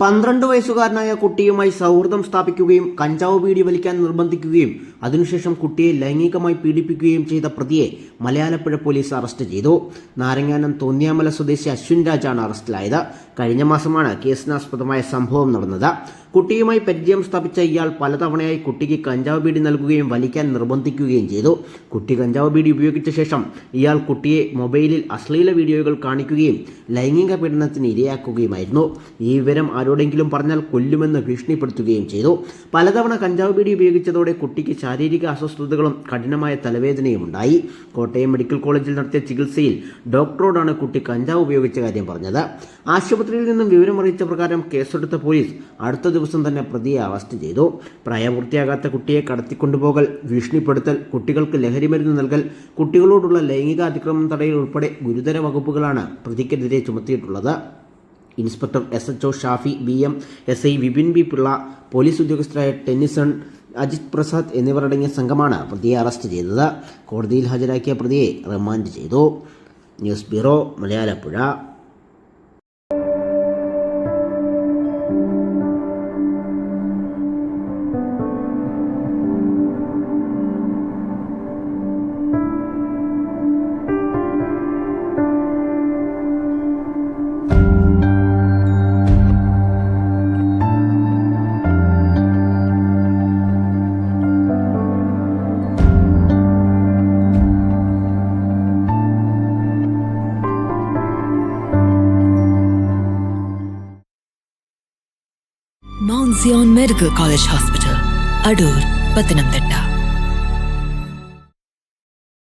12 വയസ്സുകാരനായ കുട്ടിയുമായി സൗഹൃദം സ്ഥാപിക്കുകയും കഞ്ചാവ് ബീഡി വലിക്കാൻ നിർബന്ധിക്കുകയും അതിനുശേഷം കുട്ടിയെ ലൈംഗികമായി പീഡിപ്പിക്കുകയും ചെയ്ത പ്രതിയെ മലയാലപ്പുഴ പോലീസ് അറസ്റ്റ് ചെയ്തു. നാരങ്ങാനം തോന്നിയാമല സ്വദേശി അശ്വിൻ രാജാണ് അറസ്റ്റിലായത്. കഴിഞ്ഞ മാസമാണ് കേസിനാസ്പദമായ സംഭവം നടന്നത്. കുട്ടിയുമായി പരിചയം സ്ഥാപിച്ച ഇയാൾ പലതവണയായി കുട്ടിക്ക് കഞ്ചാവ് ബീഡി നൽകുകയും വലിക്കാൻ നിർബന്ധിക്കുകയും ചെയ്തു. കുട്ടി കഞ്ചാവ് ബീഡി ഉപയോഗിച്ച ശേഷം ഇയാൾ കുട്ടിയെ മൊബൈലിൽ അശ്ലീല വീഡിയോകൾ കാണിക്കുകയും ലൈംഗിക പീഡനത്തിന് ഇരയാക്കുകയുമായിരുന്നു. ഈ വിവരം ആരോടെങ്കിലും പറഞ്ഞാൽ കൊല്ലുമെന്ന് ഭീഷണിപ്പെടുത്തുകയും ചെയ്തു. പലതവണ കഞ്ചാവ് ബീഡി ഉപയോഗിച്ചതോടെ കുട്ടിക്ക് ശാരീരിക അസ്വസ്ഥതകളും കഠിനമായ തലവേദനയും ഉണ്ടായി. കോട്ടയം മെഡിക്കൽ കോളേജിൽ നടത്തിയ ചികിത്സയിൽ ഡോക്ടറോടാണ് കുട്ടി കഞ്ചാവ് ഉപയോഗിച്ച കാര്യം പറഞ്ഞത്. ആശുപത്രിയിൽ നിന്നും വിവരമറിയിച്ച പ്രകാരം കേസെടുത്ത പോലീസ് അടുത്ത ദിവസം തന്നെ പ്രതിയെ അറസ്റ്റ് ചെയ്തു. പ്രായപൂർത്തിയാകാത്ത കുട്ടിയെ കടത്തിക്കൊണ്ടുപോകൽ, ഭീഷണിപ്പെടുത്തൽ, കുട്ടികൾക്ക് ലഹരിമരുന്ന് നൽകൽ, കുട്ടികളോടുള്ള ലൈംഗിക അതിക്രമം തടയൽ ഉൾപ്പെടെ ഗുരുതര വകുപ്പുകളാണ് പ്രതിക്കെതിരെ ചുമത്തിയിട്ടുള്ളത്. Inspector SHO Shafi BM, SI Vipin B Pillai, police ഉദ്യോഗസ്ഥരായ ടെന്നിസൺ, അജിത് പ്രസാദ് എന്നിവരടങ്ങിയ സംഘമാണ് പ്രതിയെ അറസ്റ്റ് ചെയ്തത്. കോടതിയിൽ ഹാജരാക്കിയ പ്രതിയെ റിമാൻഡ് ചെയ്തു. News bureau, Malayalapuzha. Mount Zion Medical College Hospital, Adur, Pathanamthitta.